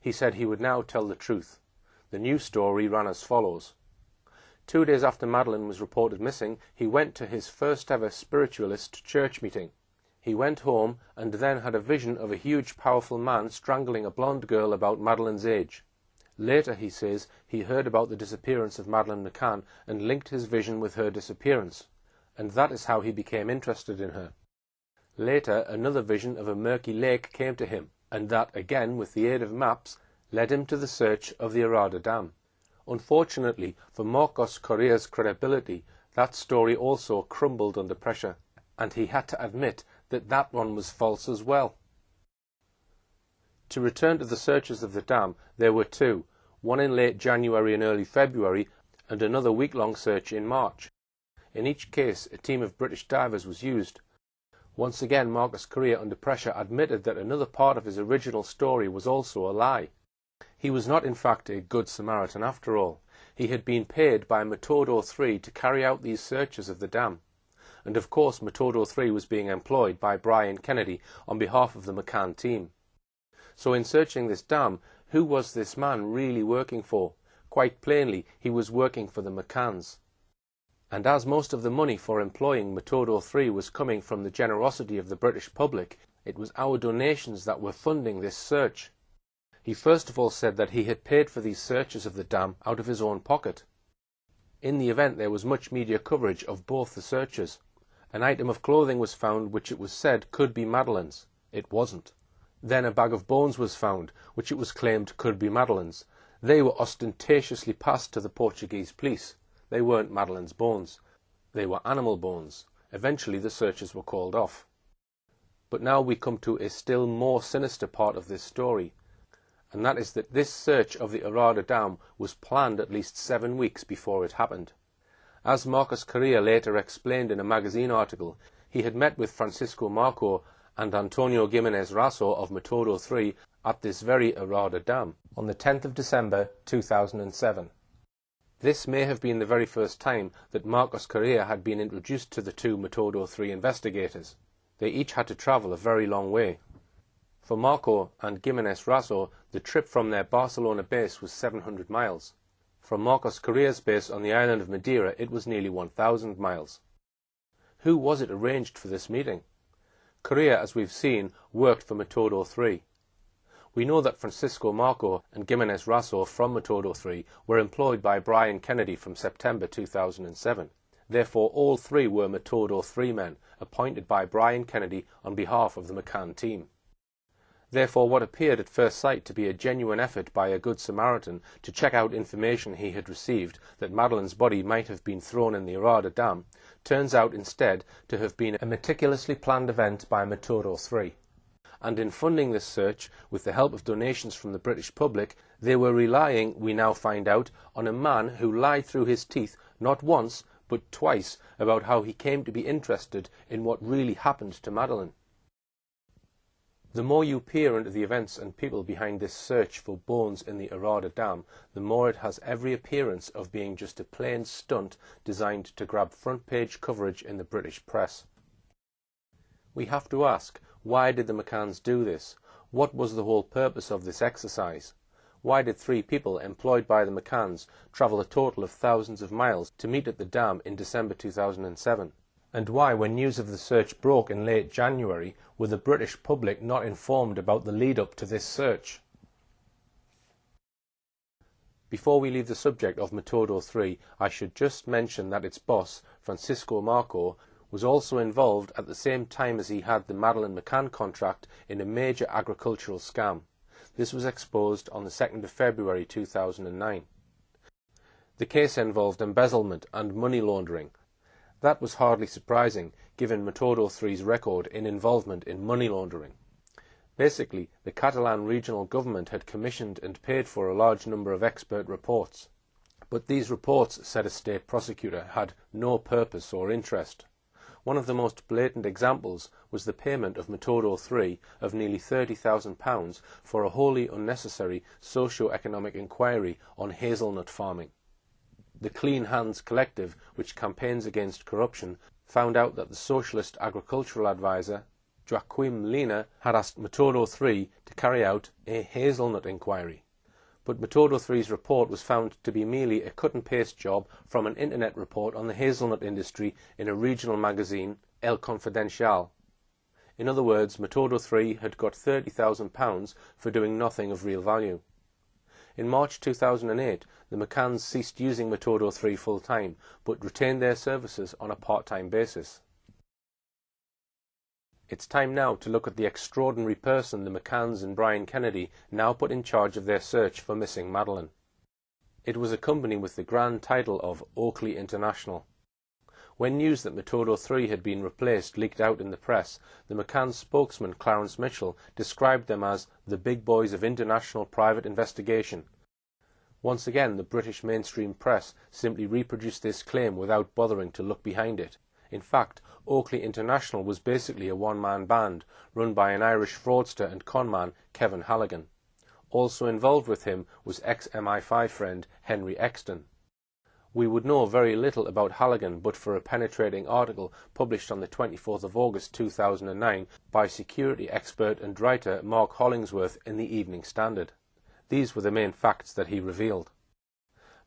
S1: He said he would now tell the truth. The new story ran as follows. 2 days after Madeleine was reported missing, he went to his first ever spiritualist church meeting. He went home and then had a vision of a huge powerful man strangling a blonde girl about Madeleine's age. Later, he says, he heard about the disappearance of Madeleine McCann and linked his vision with her disappearance, and that is how he became interested in her. Later, another vision of a murky lake came to him, and that, again with the aid of maps, led him to the search of the Arada Dam. Unfortunately for Marcos Correa's credibility, that story also crumbled under pressure, and he had to admit that that one was false as well. To return to the searches of the dam, there were two, one in late January and early February, and another week-long search in March. In each case, a team of British divers was used. Once again, Marcos Correa, under pressure, admitted that another part of his original story was also a lie. He was not in fact a good Samaritan after all. He had been paid by Metodo 3 to carry out these searches of the dam. And of course Metodo 3 was being employed by Brian Kennedy on behalf of the McCann team. So in searching this dam, who was this man really working for? Quite plainly, he was working for the McCanns. And as most of the money for employing Metodo 3 was coming from the generosity of the British public, it was our donations that were funding this search. He first of all said that he had paid for these searches of the dam out of his own pocket. In the event there was much media coverage of both the searches. An item of clothing was found which it was said could be Madeleine's. It wasn't. Then a bag of bones was found which it was claimed could be Madeleine's. They were ostentatiously passed to the Portuguese police. They weren't Madeleine's bones. They were animal bones. Eventually the searches were called off. But now we come to a still more sinister part of this story, and that is that this search of the Arada Dam was planned at least 7 weeks before it happened. As Marcos Correa later explained in a magazine article, he had met with Francisco Marco and Antonio Gimenez Raso of Metodo 3 at this very Arada Dam on the 10th of December 2007. This may have been the very first time that Marcos Correa had been introduced to the two Metodo 3 investigators. They each had to travel a very long way. For Marco and Gimenez Raso, the trip from their Barcelona base was 700 miles. From Marcos Correa's base on the island of Madeira, it was nearly 1,000 miles. Who was it arranged for this meeting? Correa, as we've seen, worked for Metodo 3. We know that Francisco Marco and Gimenez Raso from Metodo 3 were employed by Brian Kennedy from September 2007. Therefore, all three were Metodo 3 men, appointed by Brian Kennedy on behalf of the McCann team. Therefore, what appeared at first sight to be a genuine effort by a good Samaritan to check out information he had received that Madeleine's body might have been thrown in the Arada Dam, turns out instead to have been a meticulously planned event by Metodo 3. And in funding this search, with the help of donations from the British public, they were relying, we now find out, on a man who lied through his teeth not once, but twice, about how he came to be interested in what really happened to Madeleine. The more you peer into the events and people behind this search for bones in the Arada Dam, the more it has every appearance of being just a plain stunt designed to grab front-page coverage in the British press. We have to ask, why did the McCanns do this? What was the whole purpose of this exercise? Why did 3 people employed by the McCanns travel a total of thousands of miles to meet at the dam in December 2007? And why, when news of the search broke in late January, were the British public not informed about the lead-up to this search? Before we leave the subject of Metodo 3, I should just mention that its boss, Francisco Marco, was also involved at the same time as he had the Madeleine McCann contract in a major agricultural scam. This was exposed on the 2nd of February 2009. The case involved embezzlement and money laundering. That was hardly surprising, given Metodo 3's record in involvement in money laundering. Basically, the Catalan regional government had commissioned and paid for a large number of expert reports. But these reports, said a state prosecutor, had no purpose or interest. One of the most blatant examples was the payment of Metodo 3 of nearly £30,000 for a wholly unnecessary socio-economic inquiry on hazelnut farming. The Clean Hands Collective, which campaigns against corruption, found out that the socialist agricultural advisor, Joaquim Lina, had asked Metodo 3 to carry out a hazelnut inquiry. But Metodo 3's report was found to be merely a cut-and-paste job from an internet report on the hazelnut industry in a regional magazine, El Confidencial. In other words, Metodo 3 had got £30,000 for doing nothing of real value. In March 2008, the McCanns ceased using Metodo 3 full-time, but retained their services on a part-time basis. It's time now to look at the extraordinary person the McCanns and Brian Kennedy now put in charge of their search for missing Madeleine. It was a company with the grand title of Oakley International. When news that Metodo 3 had been replaced leaked out in the press, the McCanns spokesman Clarence Mitchell described them as the big boys of international private investigation. Once again, the British mainstream press simply reproduced this claim without bothering to look behind it. In fact, Oakley International was basically a one-man band run by an Irish fraudster and conman, Kevin Halligan. Also involved with him was ex-MI5 friend Henry Exton. We would know very little about Halligan but for a penetrating article published on the 24th of August 2009 by security expert and writer Mark Hollingsworth in the Evening Standard. These were the main facts that he revealed.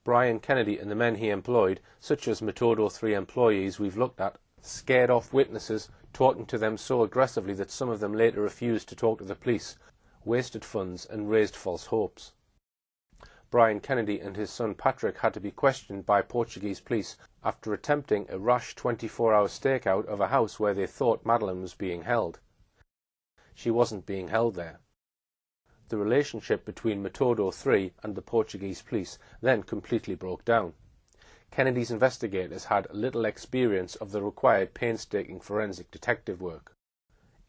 S1: Brian Kennedy and the men he employed, such as Metodo 3 employees we've looked at, scared off witnesses, talking to them so aggressively that some of them later refused to talk to the police, wasted funds and raised false hopes. Brian Kennedy and his son Patrick had to be questioned by Portuguese police after attempting a rash 24-hour stakeout of a house where they thought Madeleine was being held. She wasn't being held there. The relationship between Metodo 3 and the Portuguese police then completely broke down. Kennedy's investigators had little experience of the required painstaking forensic detective work.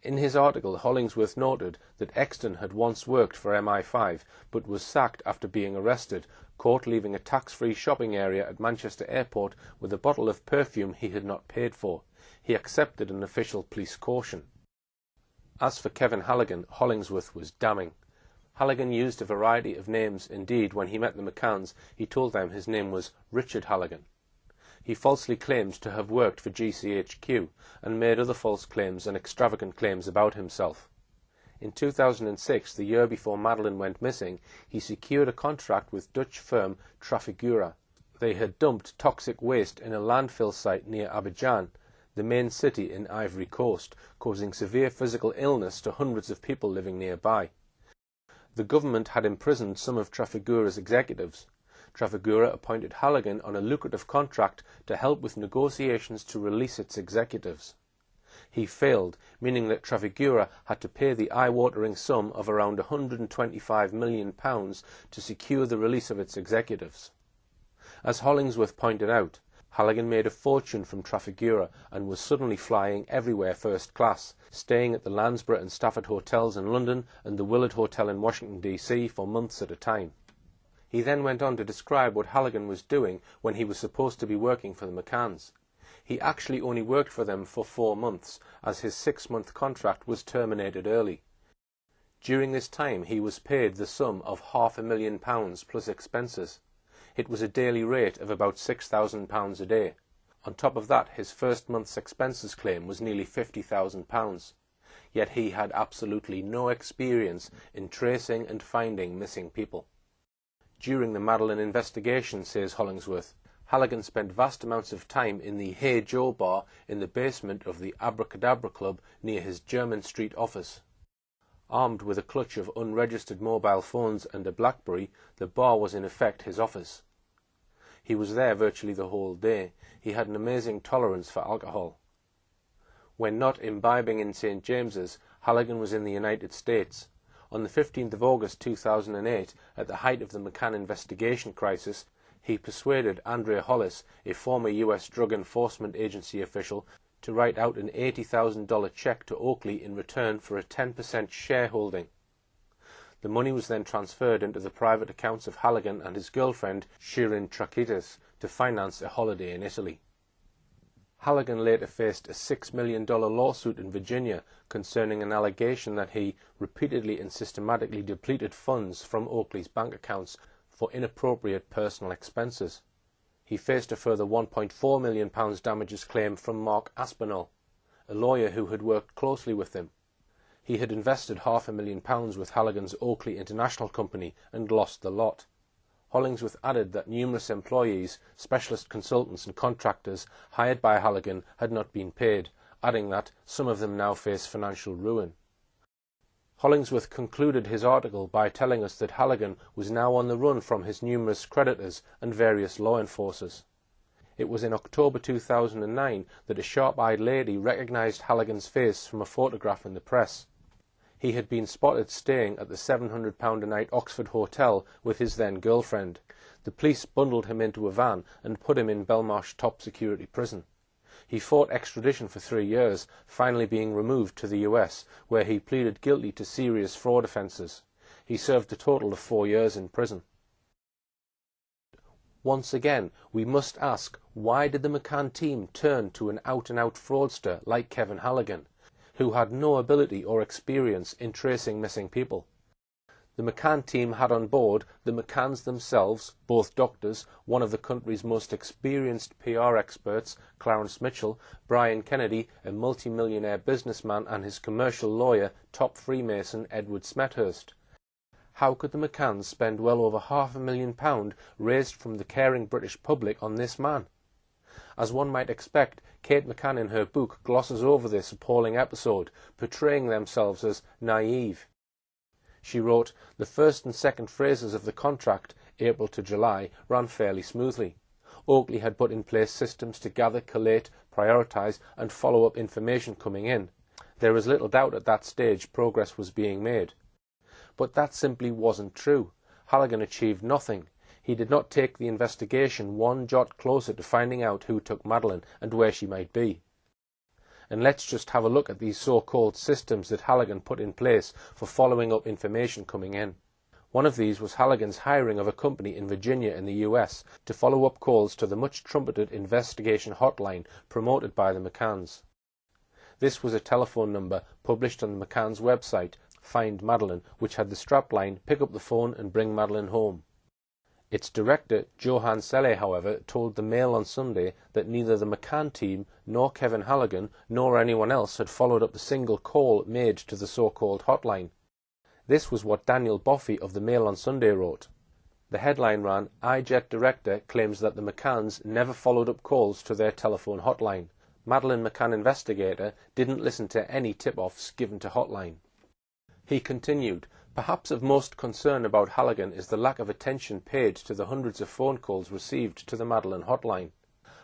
S1: In his article, Hollingsworth noted that Exton had once worked for MI5 but was sacked after being arrested, caught leaving a tax-free shopping area at Manchester Airport with a bottle of perfume he had not paid for. He accepted an official police caution. As for Kevin Halligan, Hollingsworth was damning. Halligan used a variety of names. Indeed, when he met the McCanns, he told them his name was Richard Halligan. He falsely claimed to have worked for GCHQ and made other false claims and extravagant claims about himself. In 2006, the year before Madeleine went missing, he secured a contract with Dutch firm Trafigura. They had dumped toxic waste in a landfill site near Abidjan, the main city in Ivory Coast, causing severe physical illness to hundreds of people living nearby. The government had imprisoned some of Trafigura's executives. Trafigura appointed Halligan on a lucrative contract to help with negotiations to release its executives. He failed, meaning that Trafigura had to pay the eye-watering sum of around £125 million to secure the release of its executives. As Hollingsworth pointed out, Halligan made a fortune from Trafigura and was suddenly flying everywhere first class, staying at the Landsborough and Stafford hotels in London and the Willard Hotel in Washington, D.C. for months at a time. He then went on to describe what Halligan was doing when he was supposed to be working for the McCanns. He actually only worked for them for 4 months, as his 6-month contract was terminated early. During this time he was paid the sum of £500,000 plus expenses. It was a daily rate of about £6,000 a day. On top of that, his first month's expenses claim was nearly £50,000. Yet he had absolutely no experience in tracing and finding missing people. During the Madeleine investigation, says Hollingsworth, Halligan spent vast amounts of time in the Hey Joe bar in the basement of the Abracadabra Club near his Jermyn Street office. Armed with a clutch of unregistered mobile phones and a BlackBerry, the bar was in effect his office. He was there virtually the whole day. He had an amazing tolerance for alcohol. When not imbibing in St. James's, Halligan was in the United States. On the 15th of August 2008, at the height of the McCann investigation crisis, he persuaded Andrea Hollis, a former US Drug Enforcement Agency official, to write out an $80,000 check to Oakley in return for a 10% shareholding. The money was then transferred into the private accounts of Halligan and his girlfriend, Shirin Trakitis, to finance a holiday in Italy. Halligan later faced a $6 million lawsuit in Virginia concerning an allegation that he repeatedly and systematically depleted funds from Oakley's bank accounts for inappropriate personal expenses. He faced a further £1.4 million damages claim from Mark Aspinall, a lawyer who had worked closely with him. He had invested £500,000 with Halligan's Oakley International Company and lost the lot. Hollingsworth added that numerous employees, specialist consultants and contractors hired by Halligan had not been paid, adding that some of them now face financial ruin. Hollingsworth concluded his article by telling us that Halligan was now on the run from his numerous creditors and various law enforcers. It was in October 2009 that a sharp-eyed lady recognised Halligan's face from a photograph in the press. He had been spotted staying at the £700 a night Oxford Hotel with his then-girlfriend. The police bundled him into a van and put him in Belmarsh top security prison. He fought extradition for 3 years, finally being removed to the US, where he pleaded guilty to serious fraud offences. He served a total of 4 years in prison. Once again, we must ask, why did the McCann team turn to an out-and-out fraudster like Kevin Halligan, who had no ability or experience in tracing missing people? The McCann team had on board the McCanns themselves, both doctors, one of the country's most experienced PR experts, Clarence Mitchell, Brian Kennedy, a multi-millionaire businessman, and his commercial lawyer, top Freemason Edward Smethurst. How could the McCanns spend well over £500,000 raised from the caring British public on this man? As one might expect, Kate McCann in her book glosses over this appalling episode, portraying themselves as naive. She wrote, "The first and second phases of the contract, April to July, ran fairly smoothly. Oakley had put in place systems to gather, collate, prioritise and follow up information coming in. There is little doubt at that stage progress was being made. But that simply wasn't true. Halligan achieved nothing. He did not take the investigation one jot closer to finding out who took Madeleine and where she might be. And let's just have a look at these so-called systems that Halligan put in place for following up information coming in. One of these was Halligan's hiring of a company in Virginia in the US to follow up calls to the much-trumpeted investigation hotline promoted by the McCanns. This was a telephone number published on the McCanns' website, Find Madeleine, which had the strapline, "Pick up the phone and bring Madeleine home." Its director, Johann Selle, however, told the Mail on Sunday that neither the McCann team nor Kevin Halligan nor anyone else had followed up the single call made to the so-called hotline. This was what Daniel Boffey of the Mail on Sunday wrote. The headline ran, "iJet director claims that the McCanns never followed up calls to their telephone hotline. Madeleine McCann investigator didn't listen to any tip-offs given to hotline." He continued, "Perhaps of most concern about Halligan is the lack of attention paid to the hundreds of phone calls received to the Madeleine hotline.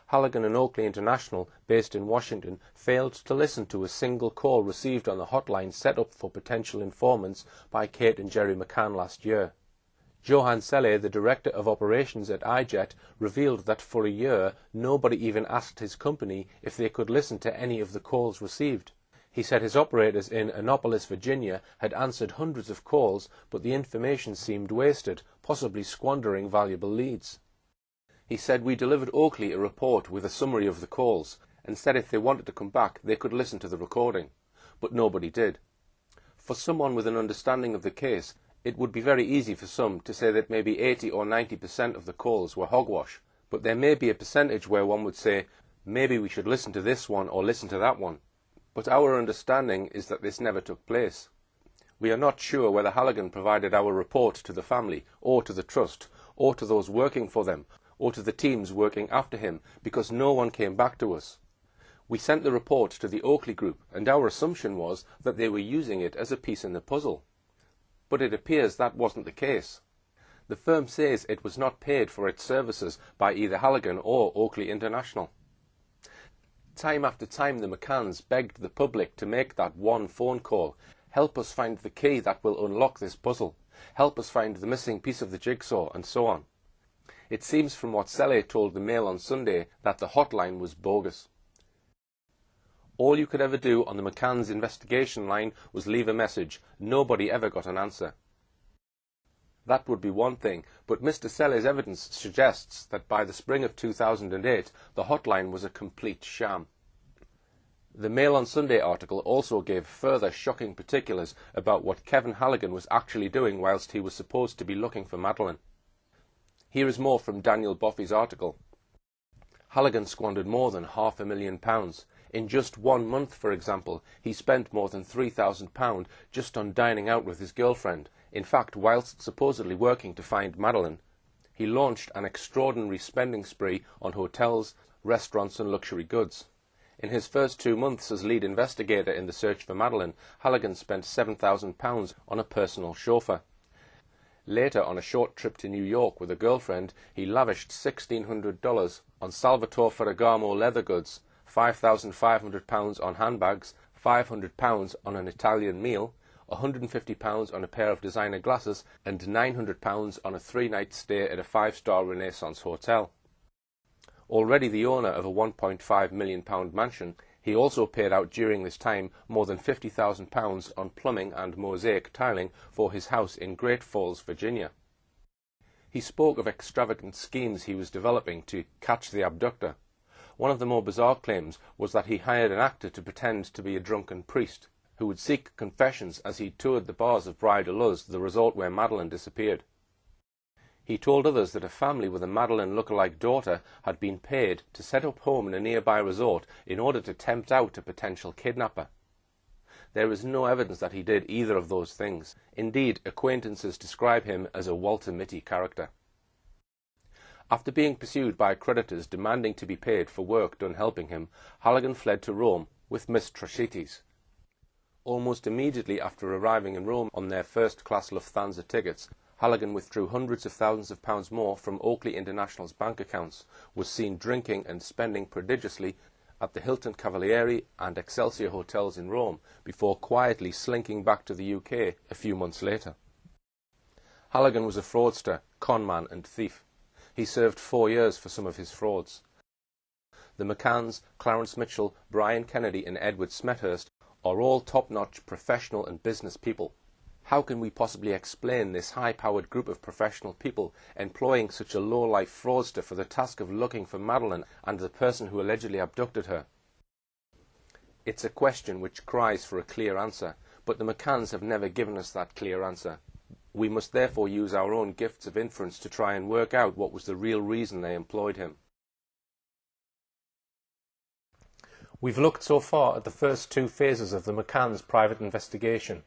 S1: Halligan and Oakley International, based in Washington, failed to listen to a single call received on the hotline set up for potential informants by Kate and Jerry McCann last year." Johann Selle, the director of operations at iJet, revealed that for a year nobody even asked his company if they could listen to any of the calls received. He said his operators in Annapolis, Virginia, had answered hundreds of calls, but the information seemed wasted, possibly squandering valuable leads. He said, "We delivered Oakley a report with a summary of the calls, and said if they wanted to come back, they could listen to the recording. But nobody did. For someone with an understanding of the case, it would be very easy for some to say that maybe 80 or 90% of the calls were hogwash, but there may be a percentage where one would say, maybe we should listen to this one or listen to that one. But our understanding is that this never took place. We are not sure whether Halligan provided our report to the family, or to the trust, or to those working for them, or to the teams working after him, because no one came back to us. We sent the report to the Oakley Group, and our assumption was that they were using it as a piece in the puzzle. But it appears that wasn't the case. The firm says it was not paid for its services by either Halligan or Oakley International. Time after time the McCanns begged the public to make that one phone call. Help us find the key that will unlock this puzzle. Help us find the missing piece of the jigsaw, and so on. It seems from what Selle told the Mail on Sunday that the hotline was bogus. All you could ever do on the McCanns investigation line was leave a message. Nobody ever got an answer. That would be one thing, but Mr. Selle's evidence suggests that by the spring of 2008, the hotline was a complete sham. The Mail on Sunday article also gave further shocking particulars about what Kevin Halligan was actually doing whilst he was supposed to be looking for Madeleine. Here is more from Daniel Boffey's article. Halligan squandered more than £500,000. In just 1 month, for example, he spent more than £3,000 just on dining out with his girlfriend. In fact, whilst supposedly working to find Madeleine, he launched an extraordinary spending spree on hotels, restaurants and luxury goods. In his first 2 months as lead investigator in the search for Madeleine, Halligan spent £7,000 on a personal chauffeur. Later, on a short trip to New York with a girlfriend, he lavished $1,600 on Salvatore Ferragamo leather goods, £5,500 on handbags, £500 on an Italian meal, £150 on a pair of designer glasses, and £900 on a 3-night stay at a 5-star Renaissance hotel. Already the owner of a £1.5 million mansion, he also paid out during this time more than £50,000 on plumbing and mosaic tiling for his house in Great Falls, Virginia. He spoke of extravagant schemes he was developing to catch the abductor. One of the more bizarre claims was that he hired an actor to pretend to be a drunken priest. who would seek confessions as he toured the bars of Praia Da Luz, the resort where Madeleine disappeared. He told others that a family with a Madeleine look-alike daughter had been paid to set up home in a nearby resort in order to tempt out a potential kidnapper. There is no evidence that he did either of those things. Indeed, acquaintances describe him as a Walter Mitty character. After being pursued by creditors demanding to be paid for work done helping him, Halligan fled to Rome with Miss Trascitis. Almost immediately after arriving in Rome on their first-class Lufthansa tickets, Halligan withdrew hundreds of thousands of pounds more from Oakley International's bank accounts, was seen drinking and spending prodigiously at the Hilton Cavalieri and Excelsior hotels in Rome, before quietly slinking back to the UK a few months later. Halligan was a fraudster, conman and thief. He served 4 years for some of his frauds. The McCanns, Clarence Mitchell, Brian Kennedy and Edward Smethurst are all top-notch professional and business people. How can we possibly explain this high-powered group of professional people employing such a low-life fraudster for the task of looking for Madeleine and the person who allegedly abducted her? It's a question which cries for a clear answer, but the McCanns have never given us that clear answer. We must therefore use our own gifts of inference to try and work out what was the real reason they employed him. We've looked so far at the first 2 phases of the McCanns' private investigation.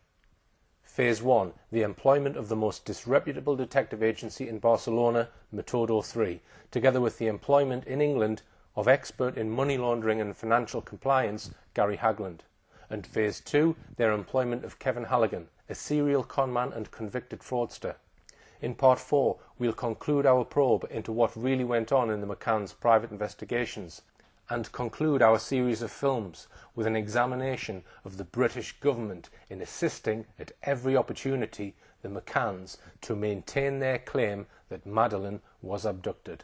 S1: Phase 1, the employment of the most disreputable detective agency in Barcelona, Metodo 3, together with the employment in England of expert in money laundering and financial compliance, Gary Hagland. And Phase 2, their employment of Kevin Halligan, a serial conman and convicted fraudster. In Part 4, we'll conclude our probe into what really went on in the McCanns' private investigations, and conclude our series of films with an examination of the British government in assisting at every opportunity the McCanns to maintain their claim that Madeleine was abducted.